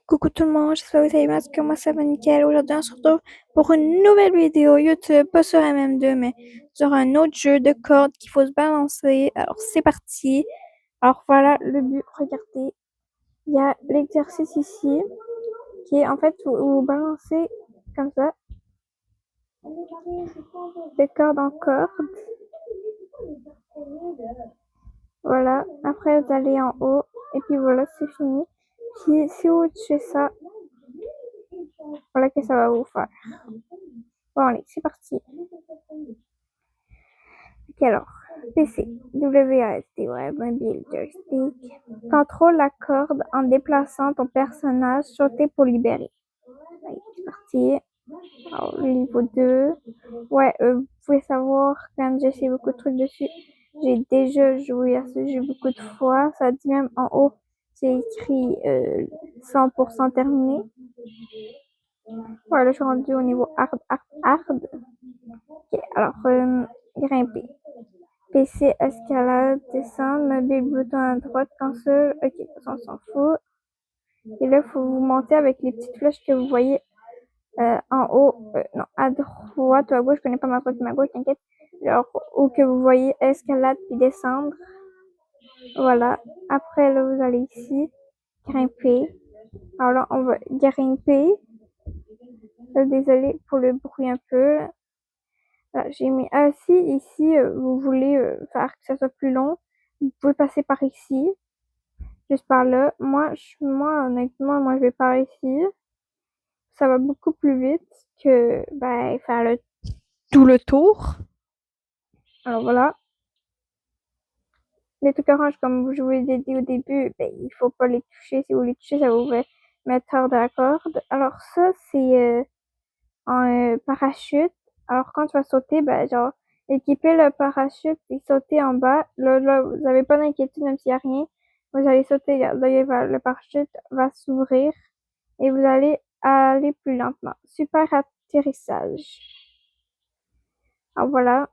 Coucou tout le monde, j'espère que vous allez bien, parce que moi ça va nickel. Aujourd'hui on se retrouve pour une nouvelle vidéo YouTube, pas sur MM2 mais sur un autre jeu de cordes qu'il faut se balancer. Alors c'est parti. Alors voilà le but, regardez. Il y a l'exercice ici qui est en fait vous balancez comme ça de corde en corde. Voilà, après vous allez en haut et puis voilà c'est fini. Puis si vous touchez ça, voilà que ça va vous faire. Bon allez, c'est parti. Ok alors, PC, WASD, ouais, mobile, joystick. Contrôle la corde en déplaçant ton personnage, sauter pour libérer. Allez, c'est parti. Alors, le niveau 2. Ouais, vous pouvez savoir, quand j'ai fait beaucoup de trucs dessus, j'ai déjà joué à ce jeu beaucoup de fois. Ça dit même en haut, c'est écrit 100% terminé. Voilà, je suis rendue au niveau hard. Ok, alors, grimper. PC, escalade, descendre, mobile, bouton à droite, console. Ok, ça, on s'en fout. Et là, il faut vous monter avec les petites flèches que vous voyez en haut. Non, à droite ou à gauche, je connais pas ma droite et ma gauche, t'inquiète. Genre, où que vous voyez escalade puis descendre. Voilà. Après, là, vous allez ici, grimper. Alors là, on va grimper. Désolée pour le bruit un peu. Là, j'ai mis assis ici, vous voulez faire que ça soit plus long. Vous pouvez passer par ici, juste par là. Moi, honnêtement, moi, je vais par ici. Ça va beaucoup plus vite que, ben, faire tout le tour. Alors voilà. Les trucs oranges, comme je vous l'ai dit au début, ben, il faut pas les toucher. Si vous les touchez, ça vous fait mettre hors de la corde. Alors ça, c'est un parachute. Alors quand tu vas sauter, ben, genre, équiper le parachute et sauter en bas. Là, vous n'avez pas d'inquiétude, même s'il n'y a rien. Vous allez sauter, regarde, là, le parachute va s'ouvrir et vous allez aller plus lentement. Super atterrissage. Alors voilà.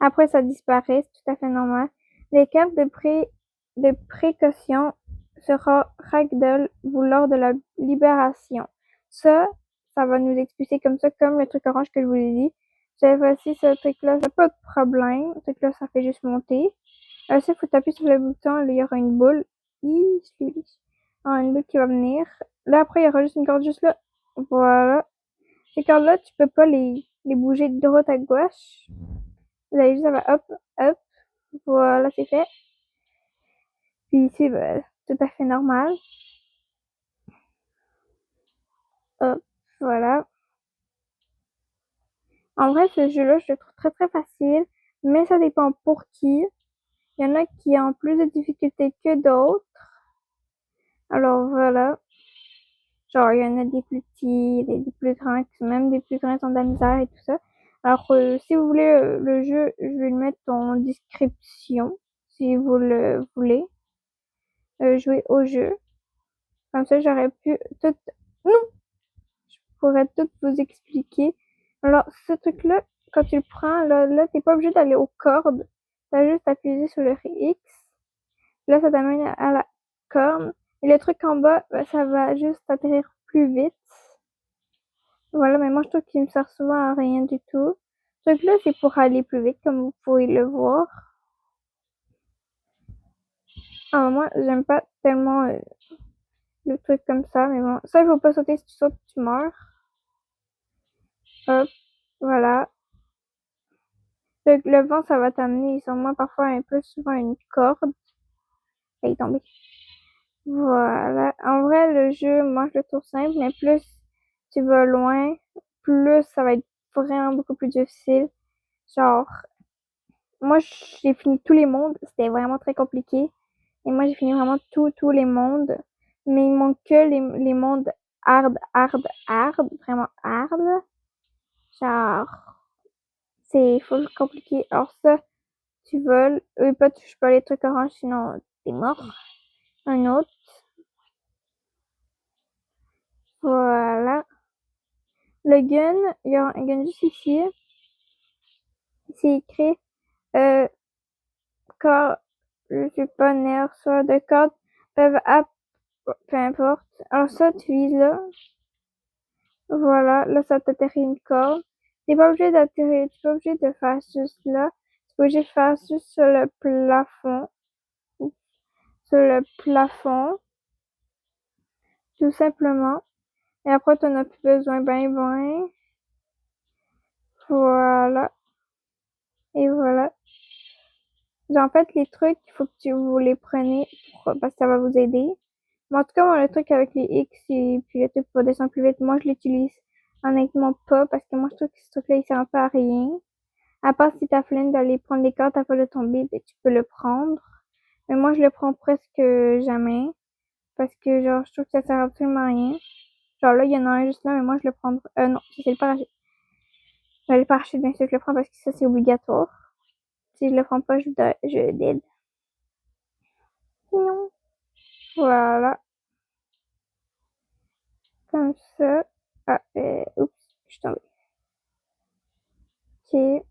Après, ça disparaît, c'est tout à fait normal. Les cartes de précaution sera ragdoll vous lors de la libération. Ça va nous expliquer comme ça, comme le truc orange que je vous ai dit. Cette fois-ci, ce truc-là, ça n'a pas de problème. Ce truc-là, ça fait juste monter. Ça, il faut taper sur le bouton, là, il y aura une boule. Une boule qui va venir. Là, après, il y aura juste une corde juste là. Voilà. Ces cordes-là, tu peux pas les bouger de droite à gauche. Vous allez juste, ça va hop, hop. Voilà, c'est fait. Puis ici, ben, tout à fait normal. Hop, voilà. En vrai, ce jeu-là, je le trouve très très facile, mais ça dépend pour qui. Il y en a qui ont plus de difficultés que d'autres. Alors voilà. Genre, il y en a des plus petits, des plus grands, même des plus grands sont de la misère et tout ça. Alors, si vous voulez le jeu, je vais le mettre en description, si vous le voulez. Jouer au jeu. Comme ça, j'aurais pu tout... Non! Je pourrais tout vous expliquer. Alors, ce truc-là, quand tu le prends, là, t'es pas obligé d'aller aux cordes. T'as juste appuyé sur le X. Là, ça t'amène à la corde. Et le truc en bas, ben, ça va juste atterrir plus vite. Voilà, mais moi, je trouve qu'il me sert souvent à rien du tout. Ce truc-là, c'est pour aller plus vite, comme vous pouvez le voir. Alors, moi, j'aime pas tellement le truc comme ça, mais bon. Ça, il faut pas sauter. Si tu sautes, tu meurs. Hop, voilà. Le vent, ça va t'amener sur moi parfois un peu souvent une corde. Elle est tombée. Voilà. En vrai, le jeu, moi, je le trouve simple, mais plus tu vas loin, plus ça va être vraiment beaucoup plus difficile. Genre, moi, j'ai fini tous les mondes. C'était vraiment très compliqué. Et moi, j'ai fini vraiment tous les mondes. Mais il manque que les mondes hard, vraiment hard. Genre, c'est full compliqué. Alors ça, tu voles. Pas touche pas les trucs orange, sinon t'es mort. Un autre. Voilà. Le gun, il y a un gun juste ici. C'est écrit corps, je suis pas nerf, soit de cordes peuvent peu importe. Alors ça, tu vises là. Voilà, là, ça t'atterrit une corde. T'es pas obligé d'atterrir, t'es pas obligé de faire juste là. T'es pas obligé de faire juste sur le plafond. Sur le plafond, tout simplement. Et après, t'en as plus besoin, ben. Voilà. Et voilà. En fait, les trucs, il faut que vous les preniez parce que ça va vous aider. Mais en tout cas, moi, le truc avec les X et puis le truc pour descendre plus vite, moi, je l'utilise honnêtement pas parce que moi, je trouve que ce truc-là, il sert un peu à rien. À part si t'as flemme d'aller prendre les cartes afin de tomber, ben, tu peux le prendre. Mais moi, je le prends presque jamais parce que, genre, je trouve que ça sert absolument à rien. Genre, là, il y en a un juste là, mais moi, je le prends. Non, c'est le parachute. Le parachute, bien sûr, je le prends parce que ça, c'est obligatoire. Si je le prends pas, je dead. Non. Voilà. Comme ça. Ah, oups, je suis tombée. Ok.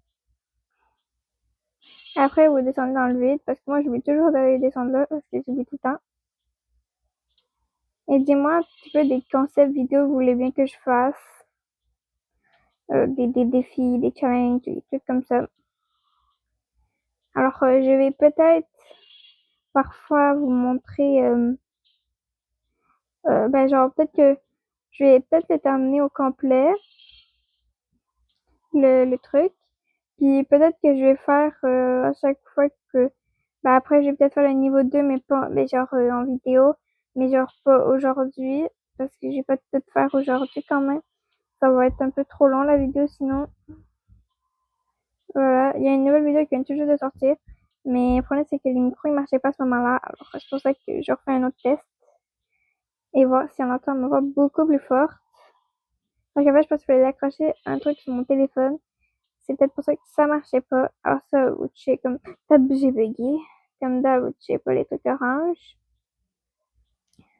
Après, vous descendez dans le vide parce que moi, j'oublie toujours d'aller descendre là parce que j'oublie tout le temps. Et dis-moi un petit peu des concepts vidéo que vous voulez bien que je fasse. Des défis, des challenges, des trucs comme ça. Alors, je vais peut-être parfois vous montrer, ben genre peut-être que je vais peut-être le terminer au complet, le truc. Puis peut-être que je vais faire à chaque fois que, ben après je vais peut-être faire le niveau 2 mais pas, mais genre en vidéo, mais genre pas aujourd'hui, parce que je vais pas tout faire aujourd'hui quand même. Ça va être un peu trop long la vidéo sinon. Voilà, il y a une nouvelle vidéo qui vient tout juste de sortir. Mais le problème, c'est que les micros, ils marchaient pas à ce moment-là. Alors, c'est pour ça que je refais un autre test et voir si on entend ma voix beaucoup plus fort. Donc, en fait, je pense qu'il fallait l'accrocher à un truc sur mon téléphone. C'est peut-être pour ça que ça marchait pas. Alors, ça, vous touchez comme, peut-être j'ai bugué. Comme d'hab, vous touchez pas les trucs orange.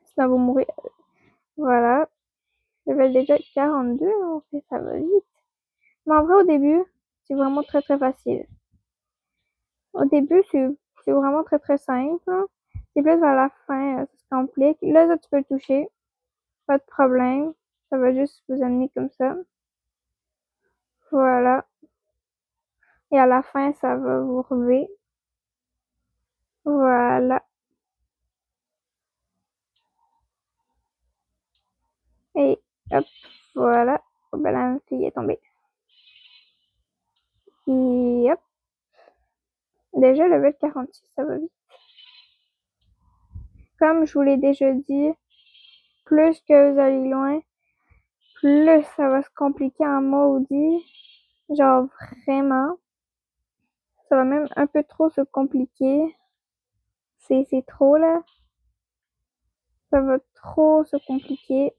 Sinon, vous mourrez. Voilà. Level déjà 42. En fait, ça va vite. Mais en vrai, au début, c'est vraiment très, très facile. Au début, c'est vraiment très très simple. C'est plus vers la fin, ça se complique. Là, ça, tu peux le toucher. Pas de problème. Ça va juste vous amener comme ça. Voilà. Et à la fin, ça va vous relever. Voilà. Et hop, voilà. Oh, ben, la fille est tombée. Et hop. Déjà, level 46, ça va vite. Comme je vous l'ai déjà dit, plus que vous allez loin, plus ça va se compliquer en maudit. Genre vraiment. Ça va même un peu trop se compliquer. C'est trop là. Ça va trop se compliquer.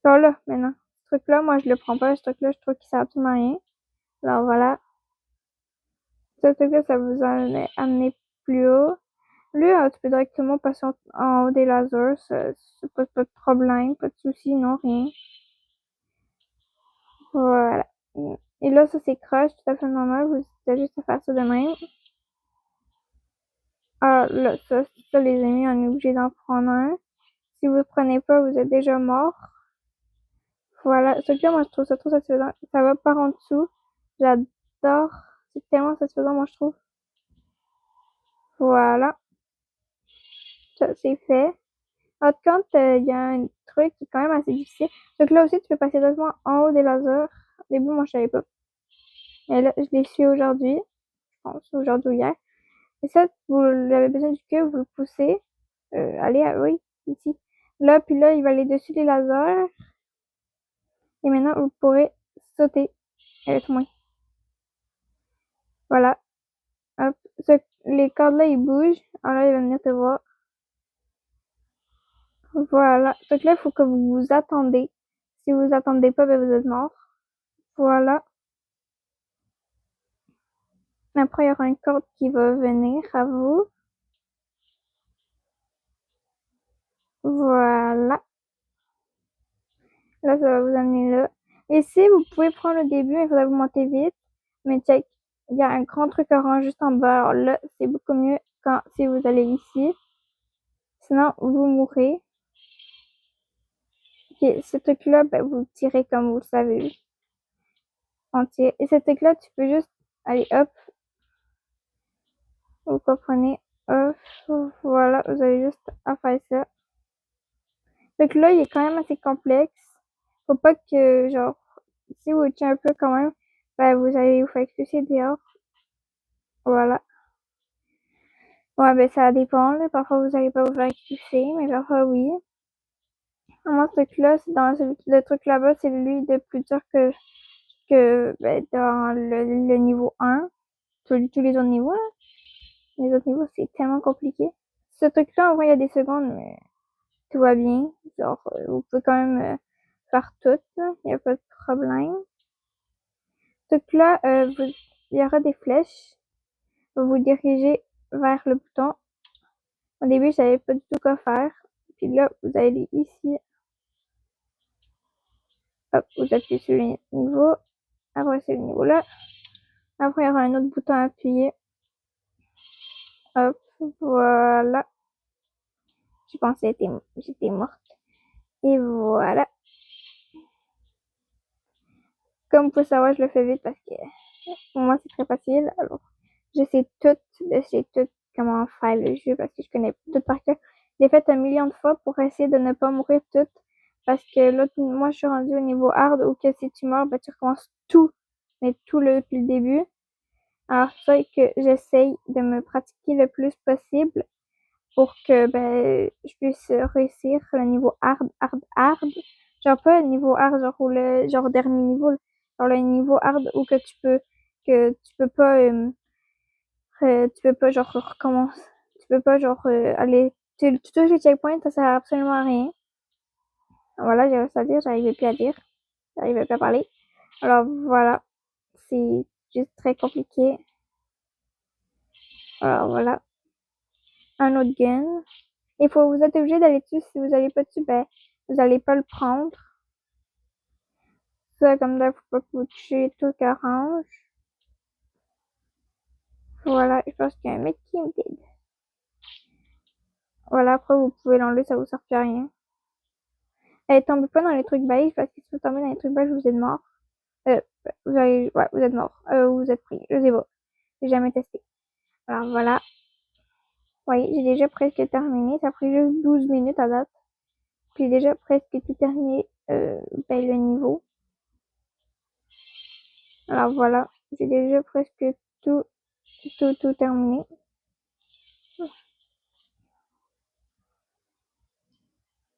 Genre là, maintenant. Ce truc-là, moi, je le prends pas. Ce truc-là, je trouve qu'il sert absolument à rien. Alors voilà. Ce truc-là, ça vous a amené plus haut. Lui, tu peux directement passer en haut des lasers. Ça pose pas de problème, pas de soucis, non, rien. Voilà. Et là, ça c'est crush, tout à fait normal. Vous avez juste à faire ça de même. Ah, là, ça, les amis, on est obligé d'en prendre un. Si vous ne prenez pas, vous êtes déjà mort. Voilà, ce que moi je trouve ça trop satisfaisant. Ça va par en dessous. J'adore. C'est tellement satisfaisant, moi je trouve. Voilà, ça c'est fait. Par contre, il y a un truc qui est quand même assez difficile. Donc là aussi, tu peux passer directement en haut des lasers. Au début, moi je savais pas. Mais là, je l'ai su aujourd'hui. Je pense, aujourd'hui ou hier. Et ça, vous avez besoin du queue, vous le poussez. Allez, oui, ici. Là, puis là, il va aller dessus les lasers. Et maintenant, vous pourrez sauter avec moi. Voilà. Hop. Les cordes là, ils bougent. Alors là, il va venir te voir. Voilà. Donc là, il faut que vous vous attendez. Si vous attendez pas, ben vous êtes mort. Voilà. Après, il y aura une corde qui va venir à vous. Voilà. Là, ça va vous amener là. Ici, vous pouvez prendre le début, il faudra vous monter vite. Mais check, il y a un grand truc orange juste en bas. Alors là, c'est beaucoup mieux si vous allez ici. Sinon, vous mourrez. Ok, ce truc-là, ben, vous le tirez comme vous le savez. On tire. Et ce truc-là, tu peux juste aller hop, vous comprenez. Hop, voilà, vous avez juste à faire ça. Donc là, il est quand même assez complexe. Faut pas que, genre, si vous tuez un peu quand même, ben, vous allez vous faire expulser dehors. Voilà. Ouais, ben, ça dépend, là. Parfois, vous allez pas vous faire expulser, mais parfois, oui. Moi, ce truc-là, c'est dans le truc là-bas, c'est lui de plus dur que ben, dans le niveau 1. Tous les autres niveaux, là. Les autres niveaux, c'est tellement compliqué. Ce truc-là, en vrai, il y a des secondes, mais tout va bien. Genre, vous pouvez quand même faire tout, là. Il n'y a pas de problème. Ce truc-là, il y aura des flèches. Vous vous dirigez vers le bouton. Au début, je savais pas du tout quoi faire. Puis là, vous allez ici. Hop, vous appuyez sur le niveau. Après, c'est le niveau là. Après, il y aura un autre bouton à appuyer. Hop, voilà. Je pensais que j'étais morte. Et voilà. Comme vous pouvez savoir, je le fais vite parce que pour moi, c'est très facile. Alors, je sais tout comment faire le jeu parce que je connais tout par cœur. Je l'ai fait un million de fois pour essayer de ne pas mourir toutes. Parce que là, moi, je suis rendue au niveau hard où que si tu meurs, ben, tu recommences tout. Mais tout depuis le début. Alors, c'est ça que j'essaye de me pratiquer le plus possible pour que ben, je puisse réussir le niveau hard. Genre pas le niveau hard, genre ou le genre dernier niveau, genre le niveau hard où que tu peux pas genre recommencer. Tu peux pas genre aller. Tu touches les checkpoints, ça sert absolument à rien. Voilà, j'ai réussi à dire, j'arrivais plus à dire. J'arrivais plus à parler. Alors voilà. C'est juste très compliqué. Alors voilà. Un autre gun. Vous êtes obligé d'aller dessus. Si vous n'allez pas dessus, ben, vous n'allez pas le prendre. Ça, comme ça, faut pas que vous touchez tout orange. Voilà, je pense qu'il y a un mec qui me dit. Voilà, après, vous pouvez l'enlever, ça vous sert plus à rien. Et tombez pas dans les trucs beige, parce que si vous tombez dans les trucs beige, vous êtes mort. Euh, vous êtes mort. Vous êtes pris. Je sais pas. J'ai jamais testé. Alors voilà. Oui, j'ai déjà presque terminé. Ça a pris juste 12 minutes à date. J'ai déjà presque tout terminé, ben, le niveau. Alors voilà. J'ai déjà presque tout terminé.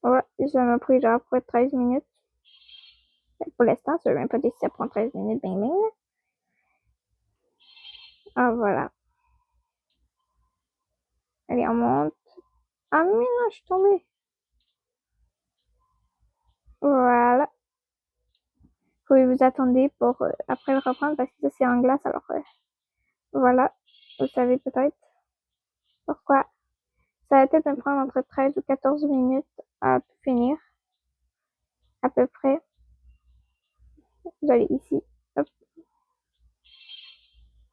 Ouais, ça m'a pris genre après 13 minutes. Pour l'instant, ça veut même pas dire si ça prend 13 minutes, bing bing. Ah, voilà. Allez, on monte. Ah, mais non, je suis tombée. Voilà. Faut que vous attendez pour après le reprendre parce que ça, c'est en glace. Alors, voilà. Vous savez peut-être pourquoi. Ça va peut-être me prendre entre 13 ou 14 minutes à tout finir. À peu près. Vous allez ici. Hop.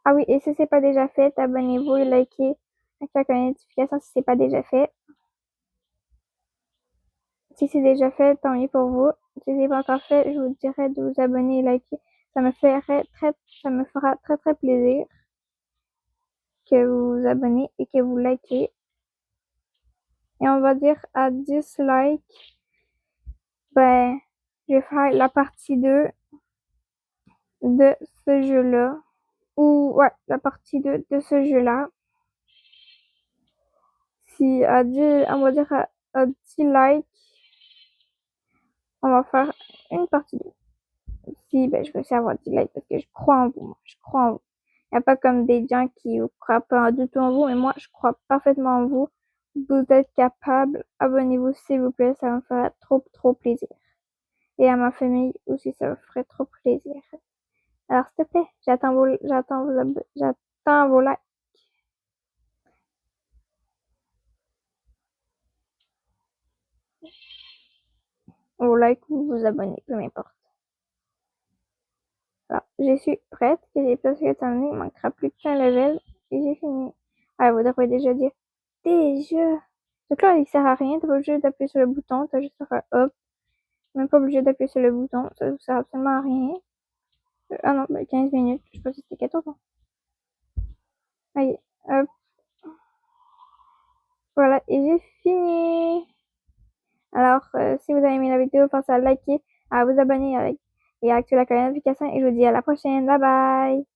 Ah oui, et si c'est pas déjà fait, abonnez-vous et likez. Activez la notification si c'est pas déjà fait. Si c'est déjà fait, tant mieux pour vous. Si c'est pas encore fait, je vous dirais de vous abonner et liker. Ça me fera très très plaisir que vous vous abonnez et que vous likez. Et on va dire à 10 likes, ben, je vais faire la partie 2 de ce jeu-là. Ou, ouais, la partie 2 de ce jeu-là. Si à 10, on va dire à 10 likes, on va faire une partie 2. Si, ben, je réussis à avoir 10 likes parce que je crois en vous, moi. Je crois en vous. Il n'y a pas comme des gens qui ne croient pas du tout en vous, mais moi, je crois parfaitement en vous. Vous êtes capable. Abonnez-vous, s'il vous plaît. Ça me ferait trop, trop plaisir. Et à ma famille aussi, ça me ferait trop plaisir. Alors, s'il te plaît, j'attends vos likes. Vos likes ou vous abonnez, peu m'importe. Alors, je suis prête. J'ai presque terminé. Il manquera plus qu'un level. Et j'ai fini. Ah, vous devriez déjà dire. Déjà. Donc là, il sert à rien, t'es pas obligé d'appuyer sur le bouton, t'as juste à faire hop. Même pas obligé d'appuyer sur le bouton, ça ne sert absolument à rien. Ah non, 15 minutes, je sais pas si c'était 14 ans. Allez, hop, voilà, et j'ai fini. Alors, si vous avez aimé la vidéo, pensez à liker, à vous abonner et à activer la cloche de notification et je vous dis à la prochaine. Bye bye!